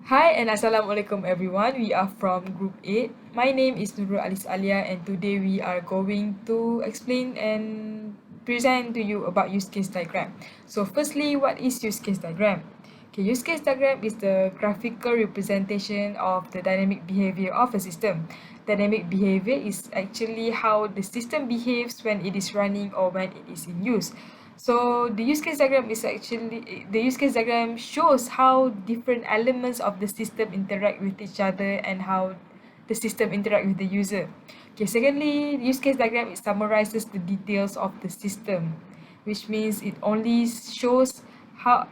Hi and Assalamualaikum everyone. We are from Group 8. My name is Nurul Alia and today we are going to explain and present to you about use case diagram. So firstly, what is use case diagram? Okay, use case diagram is the graphical representation of the dynamic behavior of a system. Dynamic behavior is actually how the system behaves when it is running or when it is in use. So the use case diagram shows how different elements of the system interact with each other and how the system interact with the user. Okay, secondly, use case diagram it summarizes the details of the system, which means it only shows how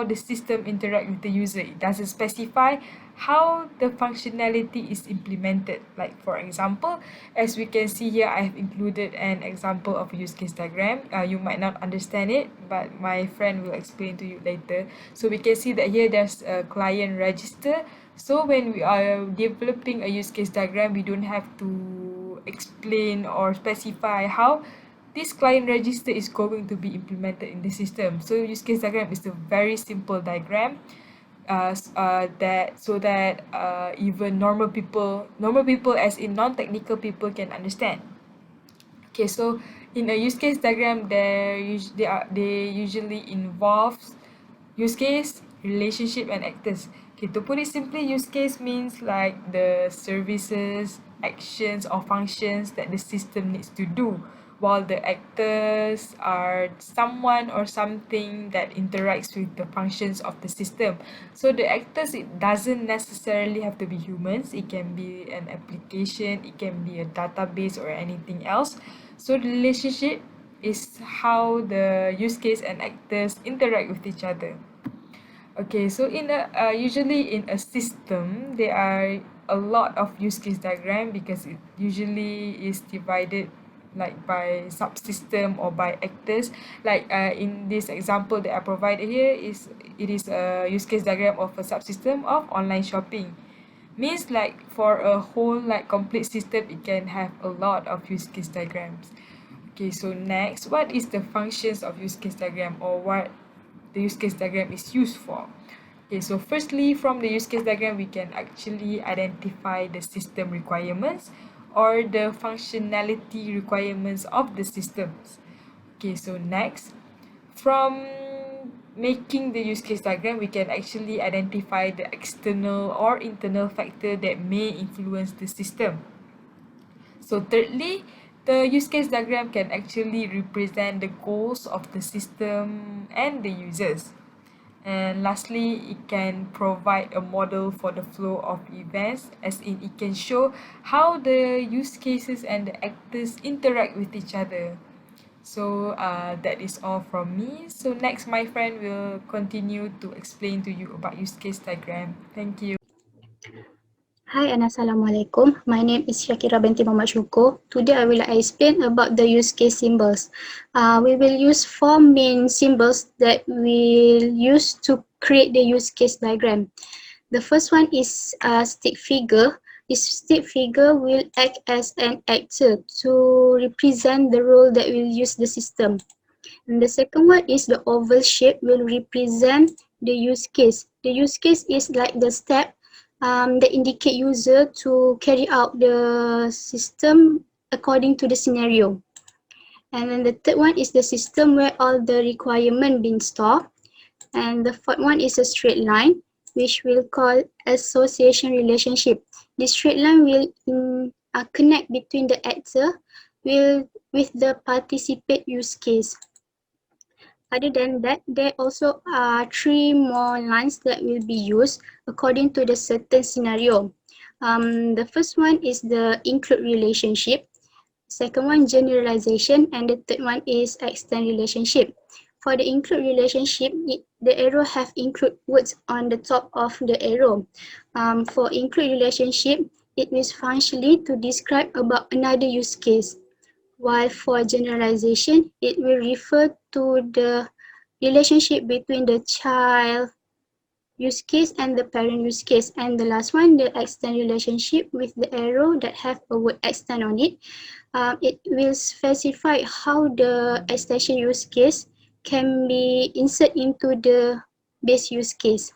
the system interact with the user. It doesn't specify how the functionality is implemented. Like for example, as we can see here, I have included an example of a use case diagram. You might not understand it, but my friend will explain to you later. So we can see that here there's a client register. So when we are developing a use case diagram, we don't have to explain or specify how this client register is going to be implemented in the system. So use case diagram is a very simple diagram that even normal people as in non-technical people can understand. Okay, so in a use case diagram, they usually involves use case, relationship, and actors. Okay, to put it simply, use case means like the services, actions, or functions that the system needs to do, while the actors are someone or something that interacts with the functions of the system. So the actors, it doesn't necessarily have to be humans. It can be an application, it can be a database or anything else. So the relationship is how the use case and actors interact with each other. Okay, so usually in a system, there are a lot of use case diagram because it usually is divided like by subsystem or by actors. Like in this example that I provided here it is a use case diagram of a subsystem of online shopping. Means like for a whole like complete system, it can have a lot of use case diagrams. Okay, so next, what is the functions of use case diagram or what the use case diagram is used for? Okay, so firstly, from the use case diagram, we can actually identify the system requirements or the functionality requirements of the systems. Okay, so next, from making the use case diagram, we can actually identify the external or internal factor that may influence the system. So thirdly, the use case diagram can actually represent the goals of the system and the users. And lastly, it can provide a model for the flow of events, as in it can show how the use cases and the actors interact with each other. So that is all from me. So next, my friend will continue to explain to you about use case diagram. Thank you. Hi and Assalamualaikum. My name is Shakirah binti Muhammad Syukur. Today I will explain about the use case symbols. We will use four main symbols that we'll use to create the use case diagram. The first one is a stick figure. This stick figure will act as an actor to represent the role that will use the system. And the second one is the oval shape will represent the use case. The use case is like the step that indicate user to carry out the system according to the scenario. And then the third one is the system where all the requirement being stored. And the fourth one is a straight line, which we'll call association relationship. This straight line will connect between the actor with the participate use case. Other than that, there also are three more lines that will be used according to the certain scenario. The first one is the include relationship, second one generalization, and the third one is extend relationship. For the include relationship, the arrow have include words on the top of the arrow. For include relationship, it is functionally to describe about another use case, while for generalization, it will refer to the relationship between the child use case and the parent use case. And the last one, the extend relationship with the arrow that have a word extend on it. It will specify how the extension use case can be inserted into the base use case.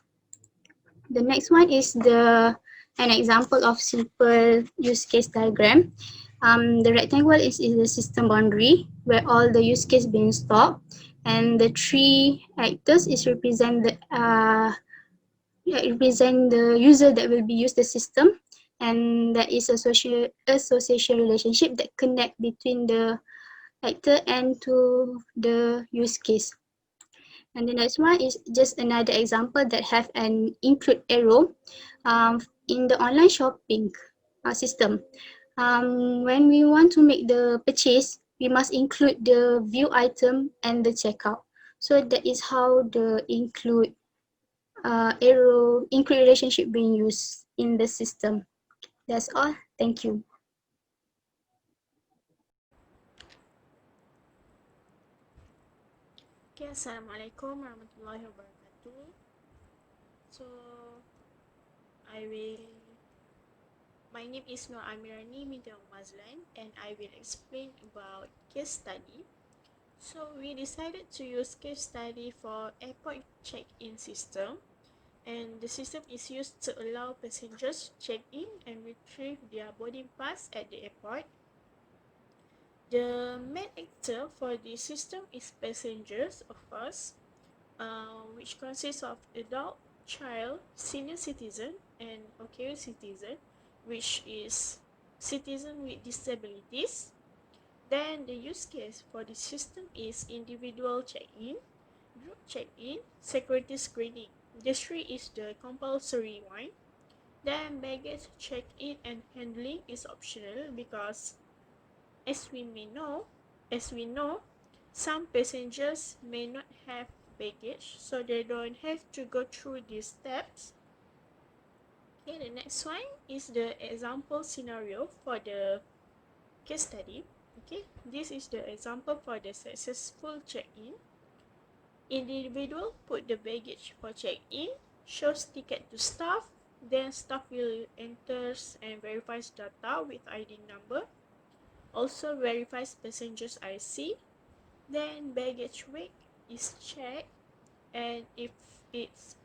The next one is an example of simple use case diagram. The rectangle is the system boundary where all the use case being stored, and the three actors is represent the user that will be use the system, and that is a social relationship that connect between the actor and to the use case. And the next one is just another example that have an include arrow in the online shopping system. When we want to make the purchase, we must include the view item and the checkout. So that is how the include relationship being used in the system. That's all. Thank you. Okay, Assalamualaikum warahmatullahi wabarakatuh. So, I will. My name is Nur Armirani binti Mazlan, and I will explain about case study. So, we decided to use case study for airport check-in system, and the system is used to allow passengers check in and retrieve their boarding pass at the airport. The main actor for the system is passengers, of course, which consists of adult, child, senior citizen, and okay citizen, which is citizen with disabilities. Then the use case for the system is individual check-in, group check-in, security screening. The three is the compulsory one. Then baggage check-in and handling is optional because as we may know, as we know, some passengers may not have baggage, so they don't have to go through these steps. Okay, the next one is the example scenario for the case study. Okay, this is the example for the successful check-in. Individual put the baggage for check-in, shows ticket to staff, then staff will enters and verifies data with ID number, also verifies passengers IC, then baggage weight is checked, and if it's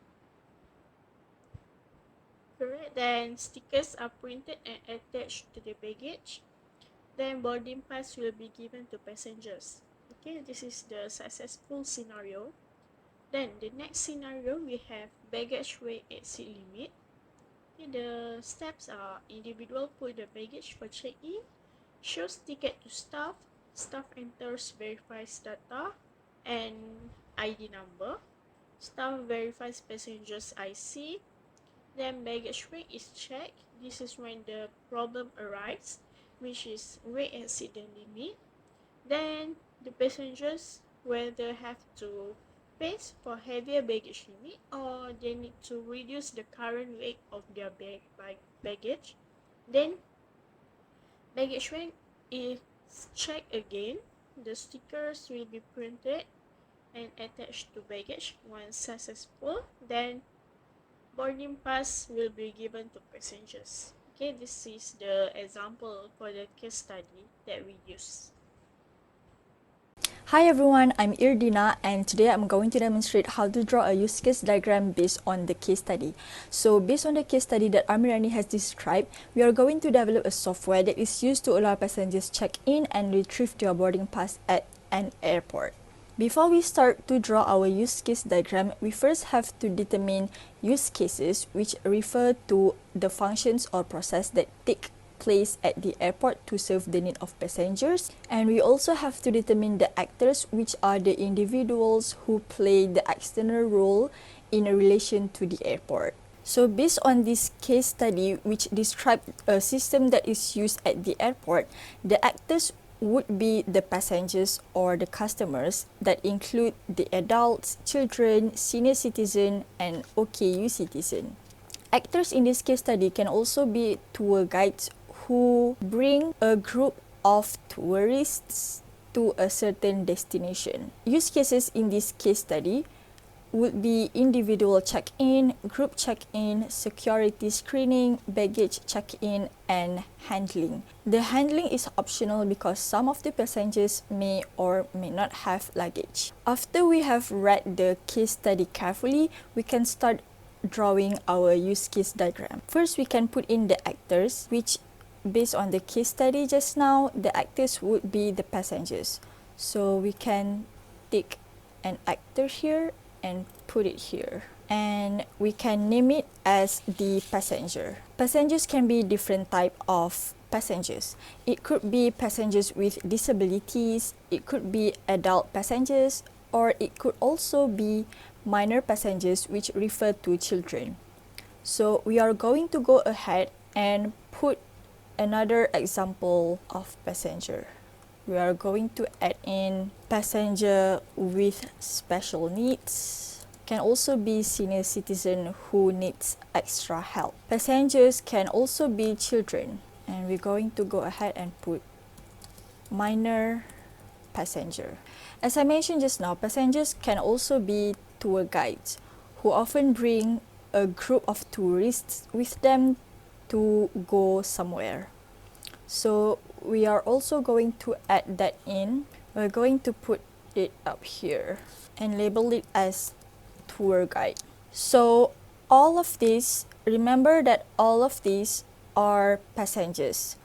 correct, then stickers are printed and attached to the baggage. Then boarding pass will be given to passengers. Okay, this is the successful scenario. Then the next scenario, we have baggage weight exceed limit. Okay, the steps are individual put the baggage for check-in, shows ticket to staff, staff enters verifies data and ID number, staff verifies passengers IC, then baggage weight is checked. This is when the problem arises, which is weight exceed the limit. Then the passengers whether have to pay for heavier baggage limit or they need to reduce the current weight of their baggage. Then baggage weight is checked again. The stickers will be printed and attached to baggage. Once successful, then boarding pass will be given to passengers. Okay, this is the example for the case study that we use. Hi everyone, I'm Irdeena and today I'm going to demonstrate how to draw a use case diagram based on the case study. So based on the case study that Armirani has described, we are going to develop a software that is used to allow passengers check in and retrieve their boarding pass at an airport. Before we start to draw our use case diagram, we first have to determine use cases, which refer to the functions or process that take place at the airport to serve the need of passengers. And we also have to determine the actors, which are the individuals who play the external role in relation to the airport. So based on this case study, which described a system that is used at the airport, the actors would be the passengers or the customers that include the adults, children, senior citizen, and OKU citizen. Actors in this case study can also be tour guides who bring a group of tourists to a certain destination. Use cases in this case study would be individual check-in, group check-in, security screening, baggage check-in, and handling. The handling is optional because some of the passengers may or may not have luggage. After we have read the case study carefully, we can start drawing our use case diagram. First, we can put in the actors, which based on the case study just now, the actors would be the passengers. So we can take an actor here and put it here. And we can name it as the passenger. Passengers can be different type of passengers. It could be passengers with disabilities, it could be adult passengers, or it could also be minor passengers, which refer to children. So we are going to go ahead and put another example of passenger. We are going to add in passenger with special needs. Can also be senior citizen who needs extra help. Passengers can also be children, and we're going to go ahead and put minor passenger. As I mentioned just now, passengers can also be tour guides who often bring a group of tourists with them to go somewhere. So we are also going to add that in. We're going to put it up here and label it as tour guide. So all of these, remember that all of these are passengers.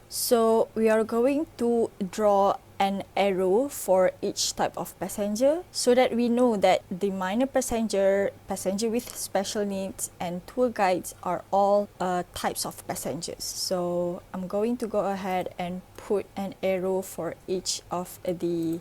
So we are going to draw an arrow for each type of passenger so that we know that the minor passenger, passenger with special needs, and tour guides are all types of passengers. So I'm going to go ahead and put an arrow for each of the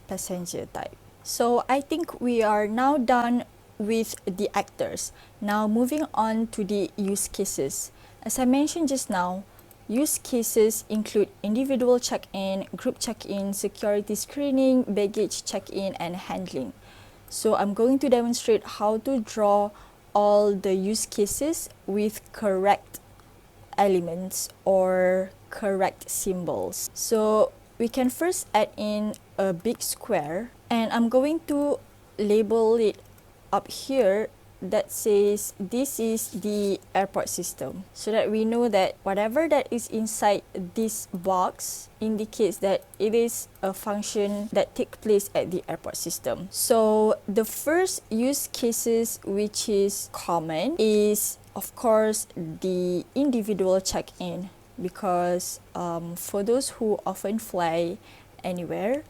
passenger type. So I think we are now done with the actors. Now moving on to the use cases. As I mentioned just now, use cases include individual check-in, group check-in, security screening, baggage check-in, and handling. So I'm going to demonstrate how to draw all the use cases with correct elements or correct symbols. So we can first add in a big square, and I'm going to label it up here that says this is the airport system, so that we know that whatever that is inside this box indicates that it is a function that takes place at the airport system. So the first use cases which is common is of course the individual check-in, because for those who often fly anywhere,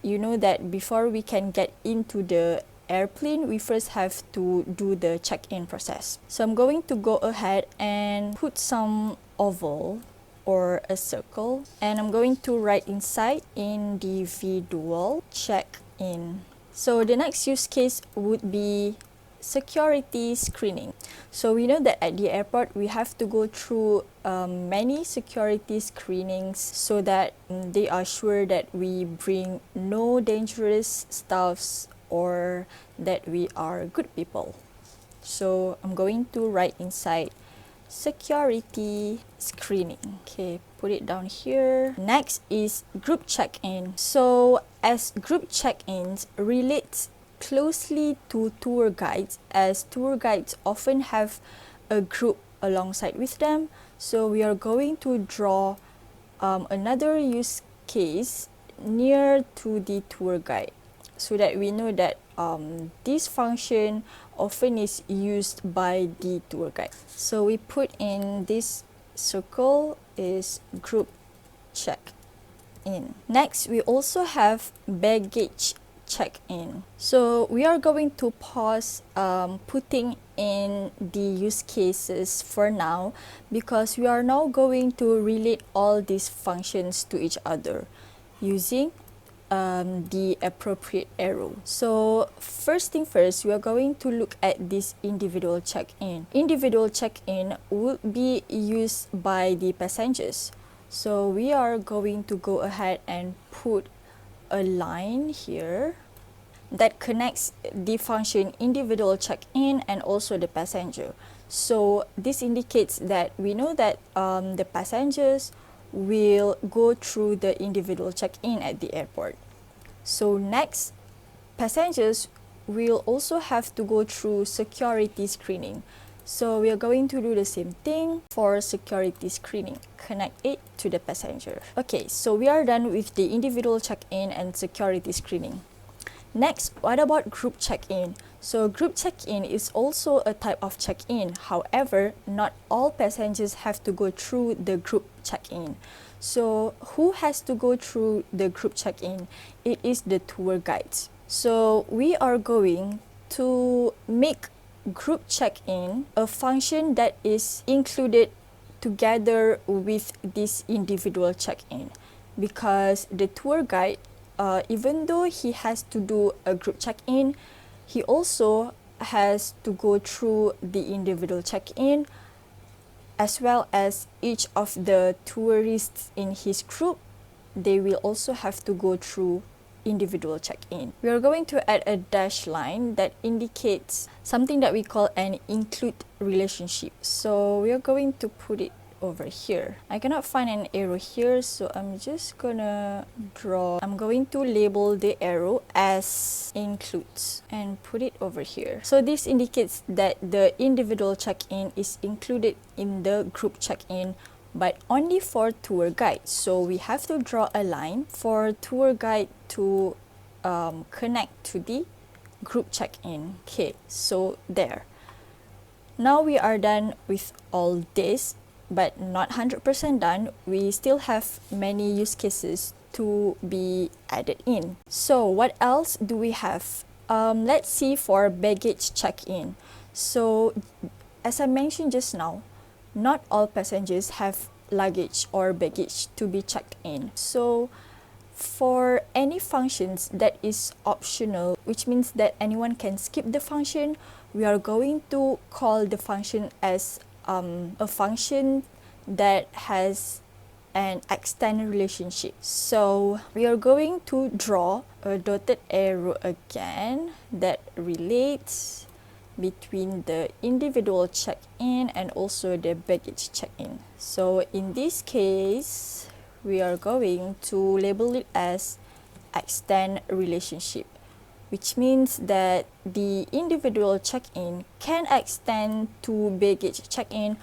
you know that before we can get into the airplane, we first have to do the check-in process. So I'm going to go ahead and put some oval or a circle, and I'm going to write inside individual check-in. So the next use case would be security screening. So we know that at the airport we have to go through many security screenings so that they are sure that we bring no dangerous stuffs or that we are good people. So I'm going to write inside security screening. Okay, put it down here. Next is group check-in. So as group check-ins relates closely to tour guides, as tour guides often have a group alongside with them, so we are going to draw another use case near to the tour guide, so that we know that this function often is used by the tour guide. So we put in this circle is group check-in. Next, we also have baggage check-in. So we are going to pause putting in the use cases for now, because we are now going to relate all these functions to each other using the appropriate arrow. So first thing first, we are going to look at this individual check-in. Individual check-in would be used by the passengers. So we are going to go ahead and put a line here that connects the function individual check-in and also the passenger. So this indicates that we know that the passengers will go through the individual check-in at the airport. So next, passengers will also have to go through security screening. So we are going to do the same thing for security screening. Connect it to the passenger. Okay, so we are done with the individual check-in and security screening. Next, what about group check-in? So group check-in is also a type of check-in. However, not all passengers have to go through the group check-in. So who has to go through the group check-in? It is the tour guides. So we are going to make group check-in a function that is included together with this individual check-in, because the tour guide, even though he has to do a group check-in, he also has to go through the individual check-in, as well as each of the tourists in his group, they will also have to go through individual check-in. We are going to add a dash line that indicates something that we call an include relationship. So we are going to put it over here. I cannot find an arrow here, so I'm just gonna I'm going to label the arrow as includes and put it over here. So this indicates that the individual check-in is included in the group check-in, but only for tour guide. So we have to draw a line for tour guide to connect to the group check-in. Okay, so there. Now we are done with all this, but not 100% done. We still have many use cases to be added in. So what else do we have? Let's see for baggage check-in. So as I mentioned just now, not all passengers have luggage or baggage to be checked in. So for any functions that is optional, which means that anyone can skip the function, we are going to call the function as a function that has an extend relationship. So we are going to draw a dotted arrow again that relates between the individual check-in and also the baggage check-in. So in this case, we are going to label it as extend relationship, which means that the individual check-in can extend to baggage check-in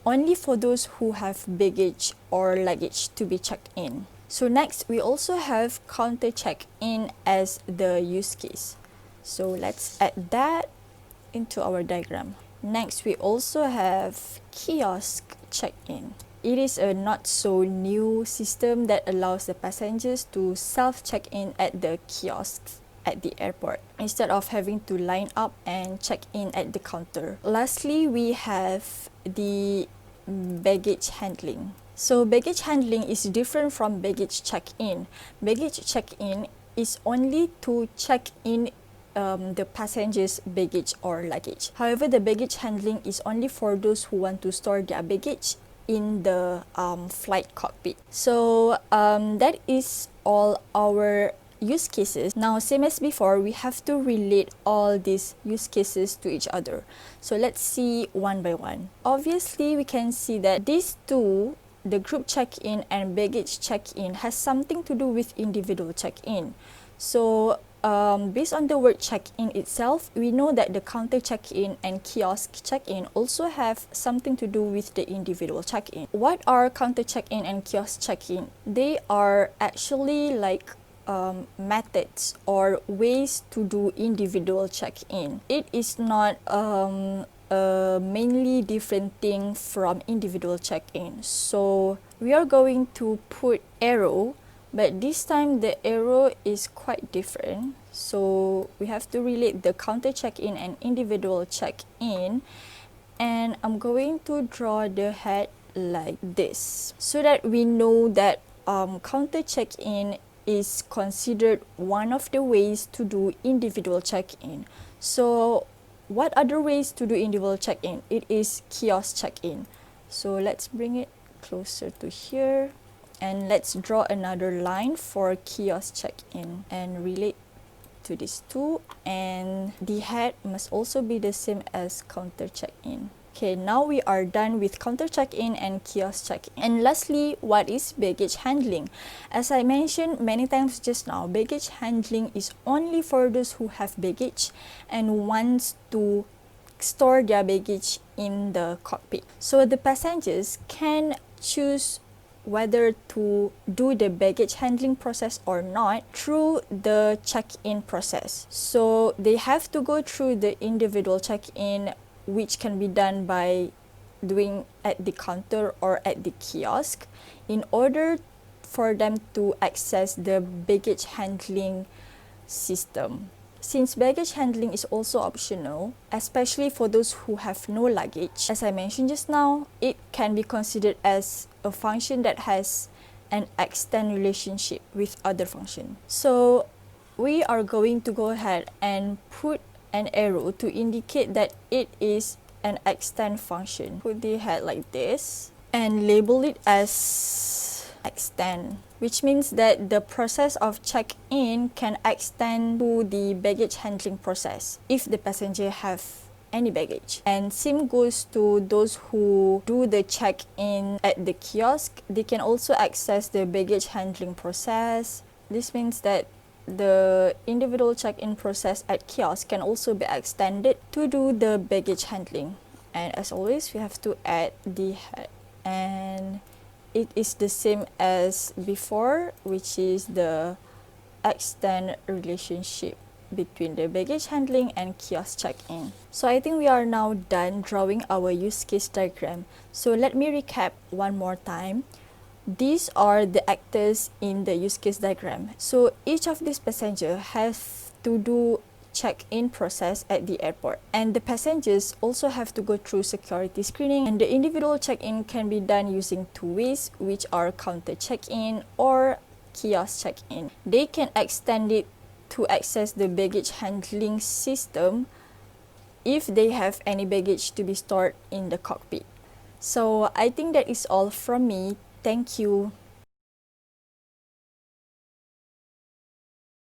only for those who have baggage or luggage to be checked in. So next, we also have counter check-in as the use case. So let's add that into our diagram. Next, we also have kiosk check-in. It is a not so new system that allows the passengers to self-check-in at the kiosks at the airport instead of having to line up and check in at the counter. Lastly, we have the baggage handling. So baggage handling is different from baggage check-in. Baggage check-in is only to check in the passenger's baggage or luggage. However, the baggage handling is only for those who want to store their baggage in the flight cockpit. So that is all our use cases. Now, same as before, we have to relate all these use cases to each other. So let's see one by one. Obviously, we can see that these two, the group check-in and baggage check-in, has something to do with individual check-in. So based on the word check-in itself, we know that the counter check-in and kiosk check-in also have something to do with the individual check-in. What are counter check-in and kiosk check-in? They are actually like methods or ways to do individual check-in. It is not a mainly different thing from individual check-in. So we are going to put arrow, but this time the arrow is quite different. So we have to relate the counter check-in and individual check-in, and I'm going to draw the head like this so that we know that counter check-in is considered one of the ways to do individual check-in. So what other ways to do individual check-in? It is kiosk check-in. So let's bring it closer to here, and let's draw another line for kiosk check-in and relate to these two, and the head must also be the same as counter check-in. Okay, now we are done with counter check-in and kiosk check-in. And lastly, what is baggage handling? As I mentioned many times just now, baggage handling is only for those who have baggage and wants to store their baggage in the cockpit. So the passengers can choose whether to do the baggage handling process or not through the check-in process. So they have to go through the individual check-in, which can be done by doing at the counter or at the kiosk, in order for them to access the baggage handling system. Since baggage handling is also optional, especially for those who have no luggage, as I mentioned just now, it can be considered as a function that has an extend relationship with other function. So we are going to go ahead and put an arrow to indicate that it is an extend function. Put the head like this and label it as extend, which means that the process of check-in can extend to the baggage handling process if the passenger have any baggage. And same goes to those who do the check-in at the kiosk. They can also access the baggage handling process. This means that the individual check-in process at kiosk can also be extended to do the baggage handling. And as always, we have to add the head, and it is the same as before, which is the extend relationship between the baggage handling and kiosk check-in. So I think we are now done drawing our use case diagram. So let me recap one more time. These are the actors in the use case diagram. So each of these passengers have to do check-in process at the airport, and the passengers also have to go through security screening, and the individual check-in can be done using two ways, which are counter check-in or kiosk check-in. They can extend it to access the baggage handling system if they have any baggage to be stored in the cockpit. So I think that is all from me. Thank you.